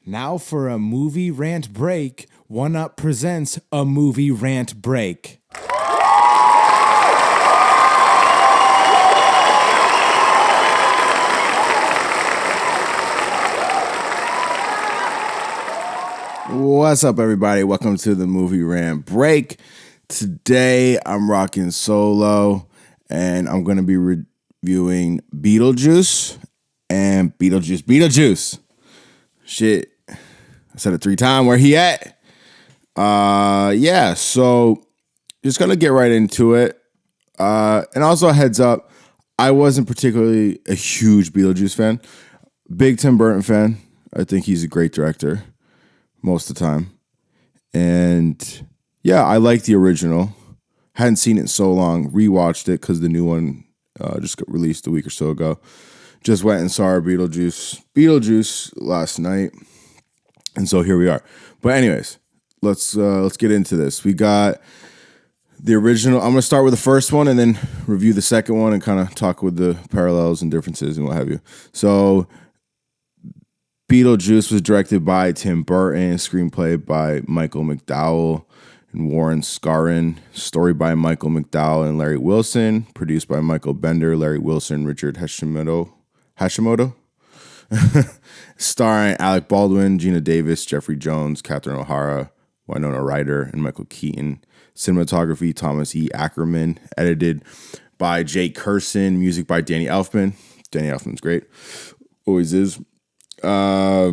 Now for a movie rant break, One Up presents a movie rant break. What's up, everybody? Welcome to the movie rant break. Today, I'm rocking solo, and I'm going to be reviewing Beetlejuice and Beetlejuice Beetlejuice. Shit, I said it 3 times. Where he at? So just gonna get right into it. And also a heads up, I wasn't particularly a huge Beetlejuice fan. Big Tim Burton fan. I think he's a great director most of the time. And yeah, I like the original. Hadn't seen it in so long. Rewatched it because the new one just got released a week or so ago. Just went and saw our Beetlejuice last night. And so here we are. But anyways, let's get into this. We got the original. I'm going to start with the first one and then review the second one and kind of talk with the parallels and differences and what have you. So Beetlejuice was directed by Tim Burton, screenplay by Michael McDowell and Warren Scarron, story by Michael McDowell and Larry Wilson, produced by Michael Bender, Larry Wilson, Richard Hashimoto. Starring Alec Baldwin, Gina Davis, Jeffrey Jones, Catherine O'Hara, Winona Ryder, and Michael Keaton. Cinematography, Thomas E. Ackerman. Edited by Jay Curson. Music by Danny Elfman. Danny Elfman's great. Always is. It's a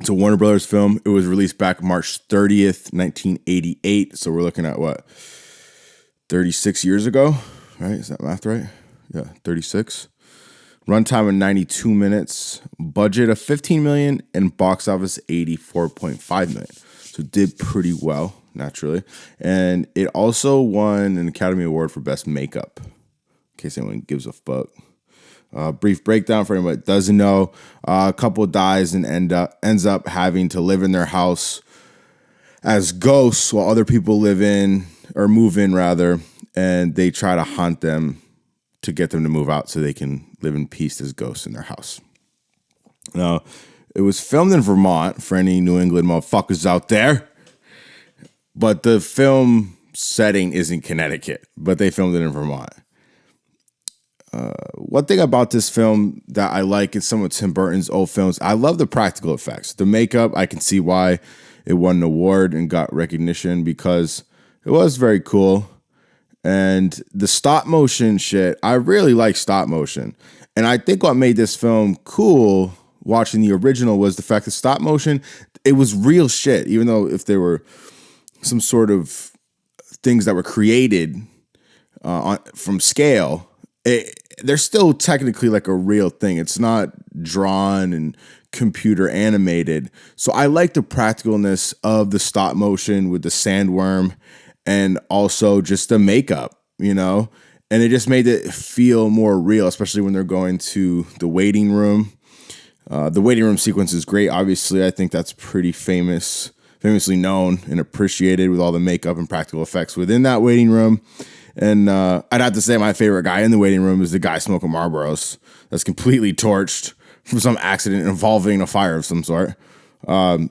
Warner Brothers film. It was released back March 30th, 1988. So we're looking at what? 36 years ago, right? Is that math right? Yeah, 36. Runtime of 92 minutes, budget of $15 million, and box office $84.5 million. So it did pretty well, naturally. And it also won an Academy Award for Best Makeup, in case anyone gives a fuck. Brief breakdown for anyone that doesn't know. A couple dies and ends up having to live in their house as ghosts while other people move in, and they try to haunt them to get them to move out so they can live in peace as ghosts in their house. Now, it was filmed in Vermont for any New England motherfuckers out there, but the film setting is in Connecticut, but they filmed it in Vermont. One thing about this film that I like in some of Tim Burton's old films, I love the practical effects. The makeup, I can see why it won an award and got recognition because it was very cool. And the stop motion shit, I really like stop motion. And I think what made this film cool watching the original was the fact that stop motion, it was real shit. Even though if there were some sort of things that were created from scale, they're still technically like a real thing. It's not drawn and computer animated. So I like the practicalness of the stop motion with the sandworm and also just the makeup, and it just made it feel more real, especially when they're going to the waiting room. The waiting room sequence is great. Obviously, I think that's pretty famously known and appreciated with all the makeup and practical effects within that waiting room. And I'd have to say my favorite guy in the waiting room is the guy smoking Marlboros that's completely torched from some accident involving a fire of some sort. But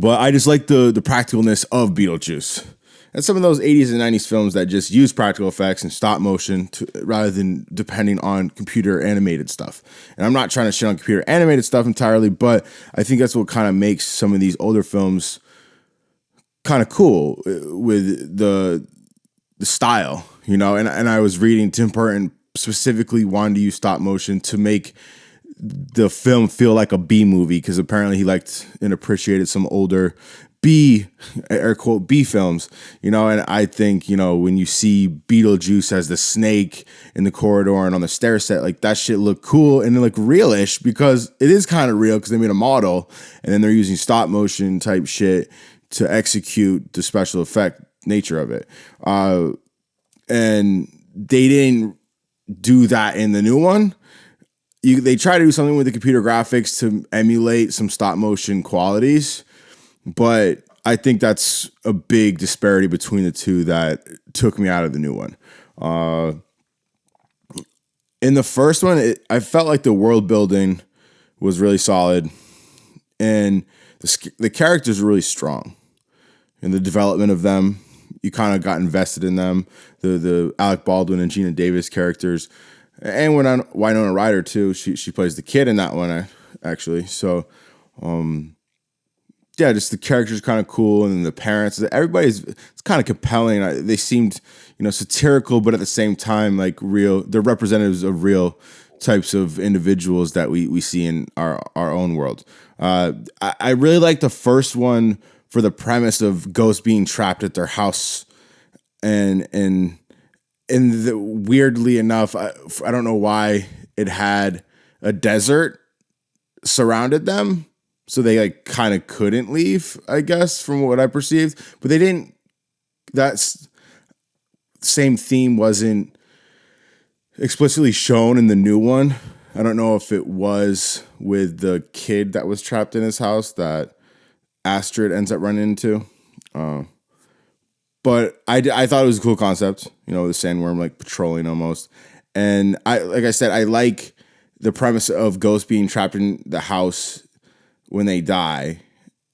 I just like the practicalness of Beetlejuice. And some of those 80s and 90s films that just use practical effects and stop motion rather than depending on computer animated stuff. And I'm not trying to shit on computer animated stuff entirely, but I think that's what kind of makes some of these older films kind of cool with the style, and I was reading Tim Burton specifically wanted to use stop motion to make the film feel like a B movie because apparently he liked and appreciated some older B, air quote, B films, and I think, when you see Beetlejuice as the snake in the corridor and on the stair set, like that shit looked cool and like realish because it is kind of real because they made a model and then they're using stop motion type shit to execute the special effect nature of it. And they didn't do that in the new one. They try to do something with the computer graphics to emulate some stop motion qualities, but I think that's a big disparity between the two that took me out of the new one. In the first one, I felt like the world building was really solid. and the characters are really strong. And the development of them, you kind of got invested in them. The Alec Baldwin and Gina Davis characters, and Winona Ryder too. She plays the kid in that one actually. So, yeah, just the characters kind of cool, and the parents. It's kind of compelling. They seemed satirical, but at the same time like real. They're representatives of real types of individuals that we see in our own world. I really like the first one for the premise of ghosts being trapped at their house, and weirdly enough, I don't know why it had a desert surrounded them, so they like kind of couldn't leave, I guess, from what I perceived. But they didn't. That same theme wasn't explicitly shown in the new one. I don't know if it was with the kid that was trapped in his house that Astrid ends up running into. But I thought it was a cool concept, the sandworm like patrolling almost. And like I said, I like the premise of ghosts being trapped in the house when they die,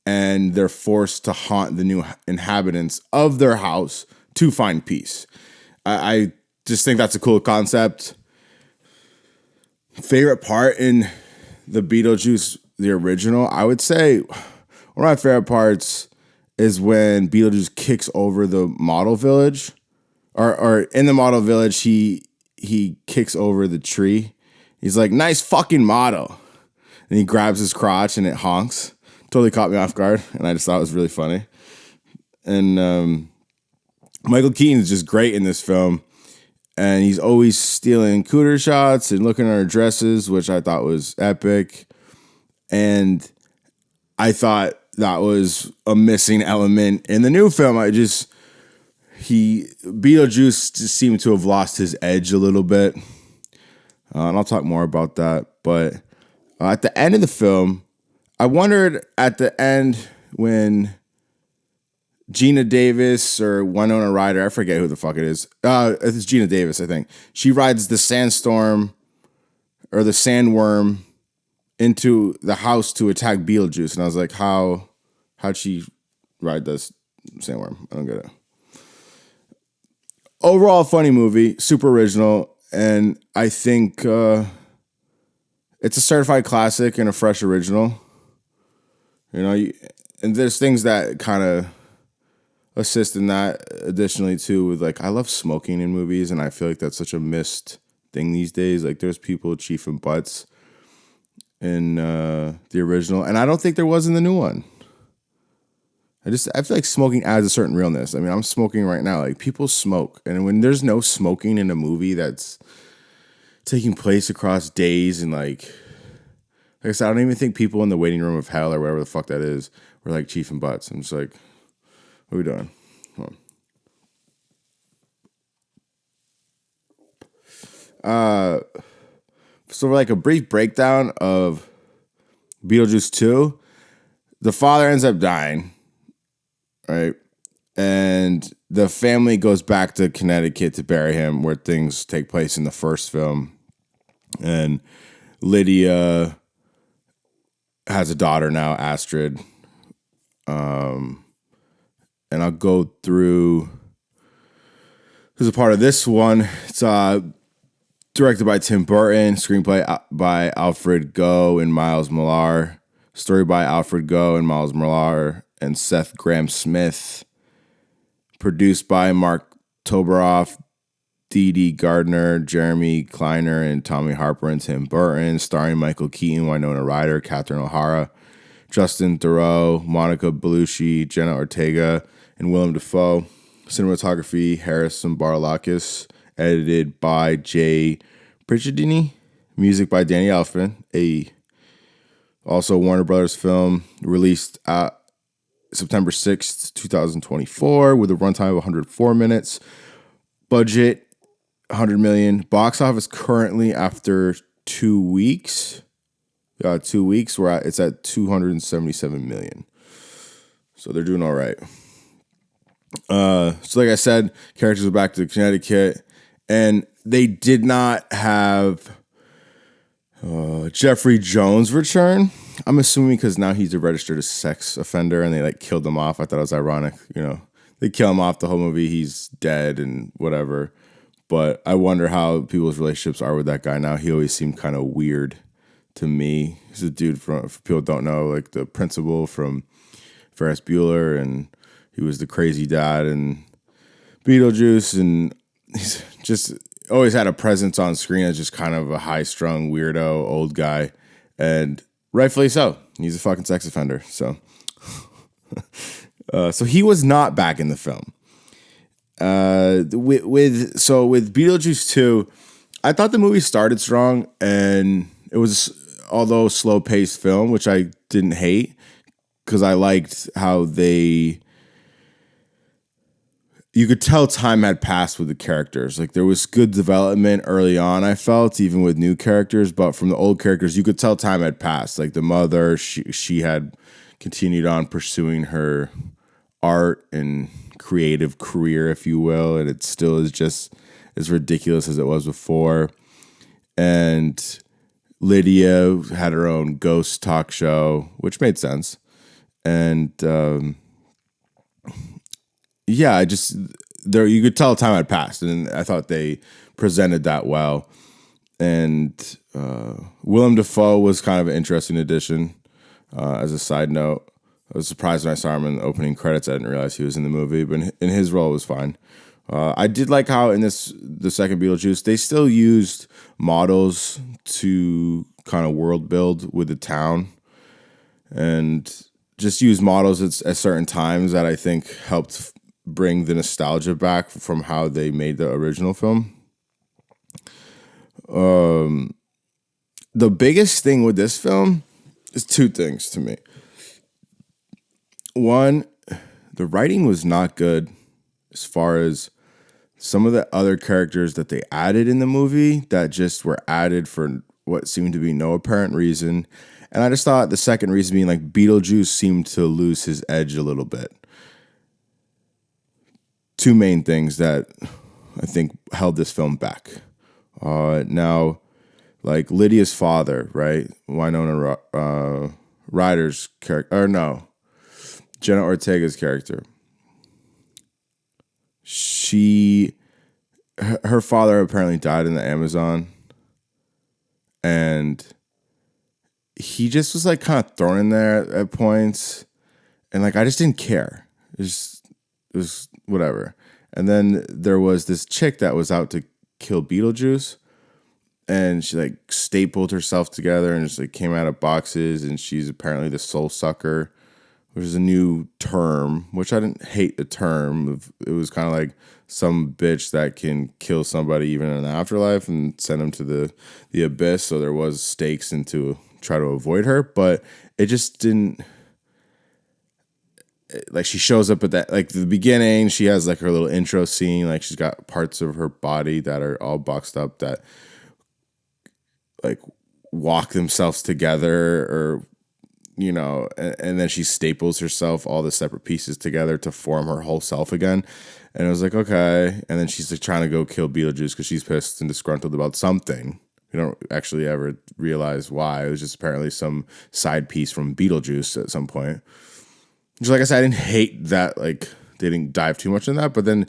and they're forced to haunt the new inhabitants of their house to find peace. I just think that's a cool concept. Favorite part in the Beetlejuice, the original, I would say one of my favorite parts is when Beetlejuice kicks over the model village, or in the model village, he kicks over the tree. He's like, "Nice fucking model," and he grabs his crotch and it honks. Totally caught me off guard, and I just thought it was really funny. And Michael Keaton is just great in this film, and he's always stealing cooter shots and looking at her dresses, which I thought was epic. And I thought that was a missing element in the new film. Beetlejuice just seemed to have lost his edge a little bit. And I'll talk more about that. But at the end of the film, I wondered at the end when Gina Davis or Winona Ryder, I forget who the fuck it is. It's Gina Davis, I think. She rides the sandstorm or the sandworm into the house to attack Beetlejuice. And I was like, how'd she ride this sandworm? I don't get it. Overall, funny movie, super original, and I think it's a certified classic and a fresh original. And there's things that kind of assist in that additionally too, with like, I love smoking in movies, and I feel like that's such a missed thing these days. Like, there's people chiefing butts in the original, and I don't think there was in the new one. I feel like smoking adds a certain realness. I mean, I'm smoking right now. Like, people smoke, and when there's no smoking in a movie that's taking place across days, and like I said, I don't even think people in the waiting room of hell or whatever the fuck that is were like chiefing butts. I'm just like, what are we doing? Come on. So for like a brief breakdown of Beetlejuice 2, the father ends up dying, right? And the family goes back to Connecticut to bury him, where things take place in the first film. And Lydia has a daughter now, Astrid. And I'll go through. There's a part of this one. It's directed by Tim Burton, screenplay by Alfred Goh and Miles Millar, story by Alfred Goh and Miles Millar and Seth Grahame-Smith, produced by Mark Toberoff, Dee Dee Gardner, Jeremy Kleiner, and Tommy Harper and Tim Burton, starring Michael Keaton, Winona Ryder, Catherine O'Hara, Justin Theroux, Monica Bellucci, Jenna Ortega, and Willem Dafoe. Cinematography, Harrison Barlakis. Edited by Jay Pritchardini. Music by Danny Elfman. Also a Warner Brothers film, released September 6th, 2024, with a runtime of 104 minutes. Budget, $100 million. Box office currently after 2 weeks. 2 weeks, it's at $277 million. So they're doing all right. So like I said, characters are back to Connecticut, and they did not have Jeffrey Jones return. I'm assuming because now he's a registered sex offender and they like killed him off. I thought it was ironic, you know. They kill him off the whole movie. He's dead and whatever. But I wonder how people's relationships are with that guy now. He always seemed kind of weird to me. He's a dude from, if people don't know, like the principal from Ferris Bueller, and he was the crazy dad in Beetlejuice, and he's just always had a presence on screen as just kind of a high-strung weirdo old guy, and rightfully so. He's a fucking sex offender. So, so he was not back in the film. With Beetlejuice 2, I thought the movie started strong, and it was, although slow paced film, which I didn't hate because I liked how you could tell time had passed with the characters. Like there was good development early on, I felt, even with new characters, but from the old characters, you could tell time had passed. Like the mother, she had continued on pursuing her art and creative career, if you will, and it still is just as ridiculous as it was before. And Lydia had her own ghost talk show, which made sense. And I just there you could tell time had passed, and I thought they presented that well. And Willem Dafoe was kind of an interesting addition. As a side note, I was surprised when I saw him in the opening credits. I didn't realize he was in the movie, but in his role, it was fine. I did like how in the second Beetlejuice, they still used models to kind of world build with the town, and just use models at certain times that I think helped bring the nostalgia back from how they made the original film. The biggest thing with this film is two things to me. One, the writing was not good as far as some of the other characters that they added in the movie that just were added for what seemed to be no apparent reason. And I just thought the second reason being like Beetlejuice seemed to lose his edge a little bit. Two main things that I think held this film back. Now, like Lydia's father, right? Winona Ryder's character, or no, Jenna Ortega's character. Her father apparently died in the Amazon, and he just was like kind of thrown in there at points, and like I just didn't care. It was whatever. And then there was this chick that was out to kill Beetlejuice, and she like stapled herself together and just like came out of boxes, and she's apparently the soul sucker, which is a new term, which I didn't hate the term. It was kind of like some bitch that can kill somebody even in the afterlife and send them to the abyss. So there was stakes into try to avoid her, but it just didn't. Like she shows up at that, like the beginning, she has like her little intro scene. Like she's got parts of her body that are all boxed up that like walk themselves together, or you know, and then she staples herself all the separate pieces together to form her whole self again. And it was like, okay. And then she's like trying to go kill Beetlejuice because she's pissed and disgruntled about something. We don't actually ever realize why. It was just apparently some side piece from Beetlejuice at some point. Just like I said, I didn't hate that, like, they didn't dive too much in that, but then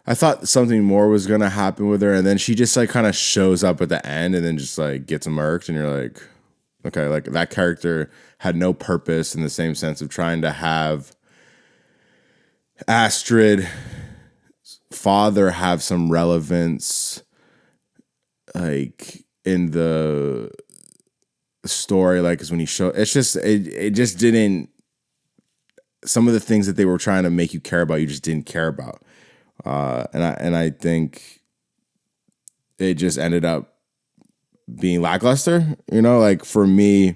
I thought something more was going to happen with her, and then she just, like, kind of shows up at the end and then just, like, gets murked, and you're like, okay, like, that character had no purpose in the same sense of trying to have Astrid's father have some relevance, like, in the story, like, because when he showed, it just didn't. Some of the things that they were trying to make you care about, you just didn't care about, and I think it just ended up being lackluster. You know, like for me,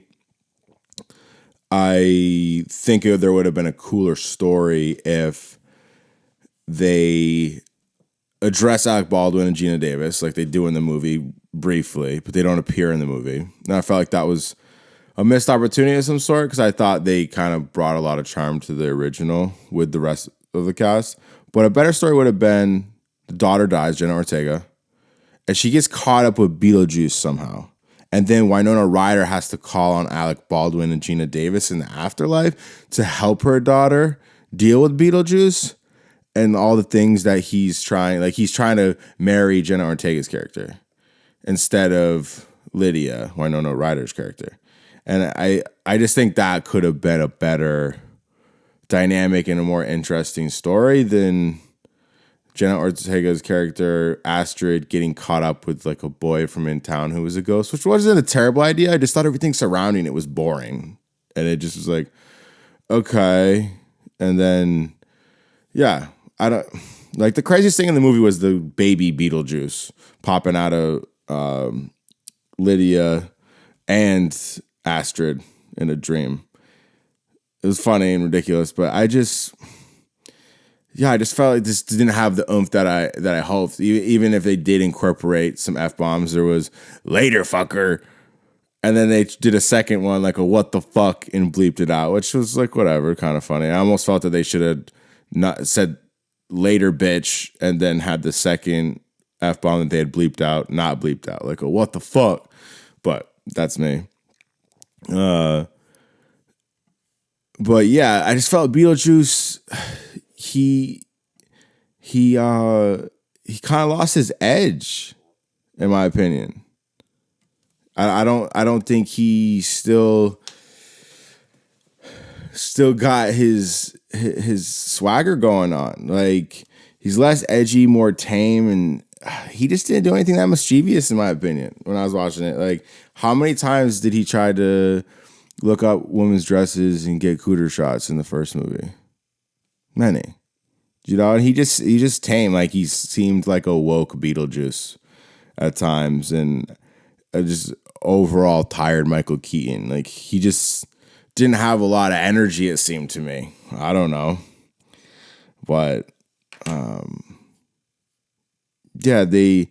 I think there would have been a cooler story if they address Alec Baldwin and Gina Davis like they do in the movie briefly, but they don't appear in the movie. And I felt like that was a missed opportunity of some sort because I thought they kind of brought a lot of charm to the original with the rest of the cast. But a better story would have been the daughter dies, Jenna Ortega, and she gets caught up with Beetlejuice somehow. And then Winona Ryder has to call on Alec Baldwin and Gina Davis in the afterlife to help her daughter deal with Beetlejuice and all the things that he's trying. Like he's trying to marry Jenna Ortega's character instead of Lydia, Winona Ryder's character. And I just think that could have been a better dynamic and a more interesting story than Jenna Ortega's character Astrid getting caught up with like a boy from in town who was a ghost, which wasn't a terrible idea. I just thought everything surrounding it was boring. And it just was like, okay. And then, yeah, I don't like the craziest thing in the movie was the baby Beetlejuice popping out of Lydia and Astrid in a dream. It was funny and ridiculous, but I just felt like this didn't have the oomph that I hoped. Even if they did incorporate some F-bombs, there was later fucker. And then they did a second one, like a what the fuck, and bleeped it out, which was like whatever, kind of funny. I almost felt that they should have not said later bitch and then had the second F-bomb that they had bleeped out, not bleeped out, like a what the fuck. But that's me. But yeah, I just felt Beetlejuice, he kind of lost his edge, in my opinion. I don't think he still got his swagger going on. Like he's less edgy, more tame, and he just didn't do anything that mischievous, in my opinion, when I was watching it. Like, how many times did he try to look up women's dresses and get cooter shots in the first movie? Many. You know, and he just tame. Like, he seemed like a woke Beetlejuice at times, and just overall tired Michael Keaton. Like, he just didn't have a lot of energy, it seemed to me. I don't know. But yeah, they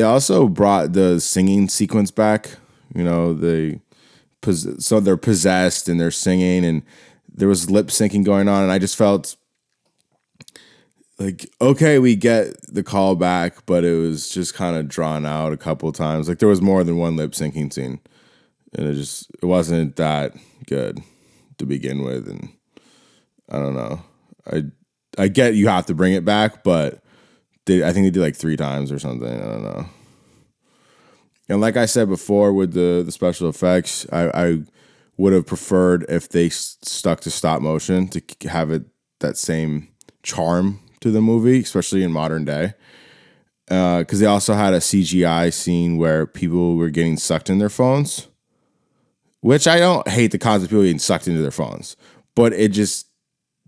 also brought the singing sequence back. You know, so they're possessed and they're singing, and there was lip syncing going on, and I just felt like, okay, we get the call back, but it was just kind of drawn out a couple of times. Like there was more than one lip syncing scene, and it wasn't that good to begin with. And I don't know. I get you have to bring it back, but I think they did like 3 times or something. I don't know. And like I said before with the special effects, I would have preferred if they stuck to stop motion to have it that same charm to the movie, especially in modern day. Because they also had a CGI scene where people were getting sucked in their phones, which I don't hate the concept of people getting sucked into their phones, but it just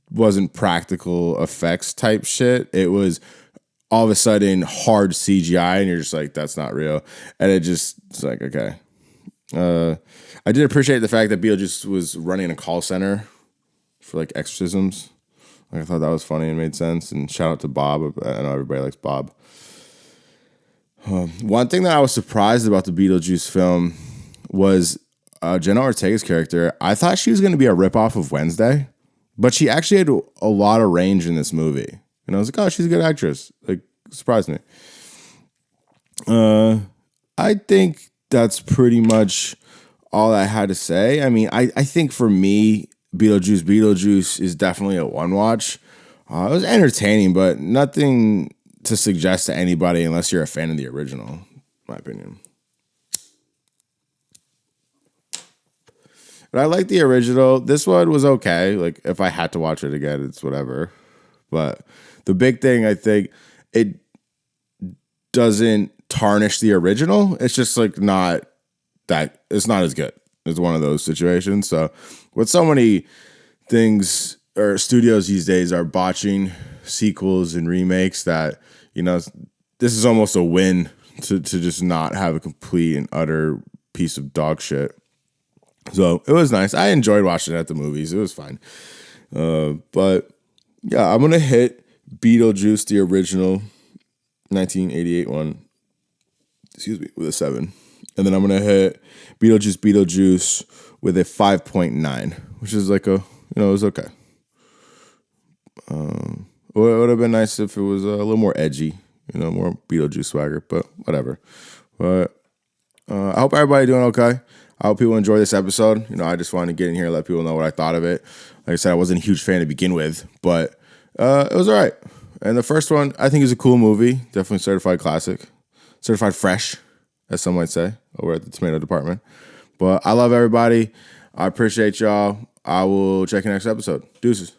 wasn't practical effects type shit. It was all of a sudden hard CGI, and you're just like, that's not real. And it's like, okay. I did appreciate the fact that Beetlejuice was running a call center for like exorcisms. Like, I thought that was funny and made sense. And shout out to Bob. I know everybody likes Bob. One thing that I was surprised about the Beetlejuice film was Jenna Ortega's character. I thought she was going to be a ripoff of Wednesday, but she actually had a lot of range in this movie. And I was like, oh, she's a good actress. Like, surprised me. I think that's pretty much all I had to say. I mean, I think for me, Beetlejuice is definitely a one watch. It was entertaining, but nothing to suggest to anybody unless you're a fan of the original, in my opinion. But I like the original. This one was okay. Like, if I had to watch it again, it's whatever. But the big thing, I think, it doesn't tarnish the original. It's just like not that, it's not as good. It's one of those situations. So with so many things, or studios these days are botching sequels and remakes, that, you know, this is almost a win to just not have a complete and utter piece of dog shit. So it was nice. I enjoyed watching it at the movies. It was fine. But yeah, I'm going to hit Beetlejuice, the original 1988 one, with a 7. And then I'm going to hit Beetlejuice with a 5.9, which is like it was okay. It would have been nice if it was a little more edgy, more Beetlejuice swagger, but whatever. But I hope everybody doing okay. I hope people enjoy this episode. I just wanted to get in here and let people know what I thought of it. Like I said, I wasn't a huge fan to begin with, but it was all right. And the first one, I think, is a cool movie. Definitely certified classic. Certified fresh, as some might say, over at the tomato department. But I love everybody. I appreciate y'all. I will check you next episode. Deuces.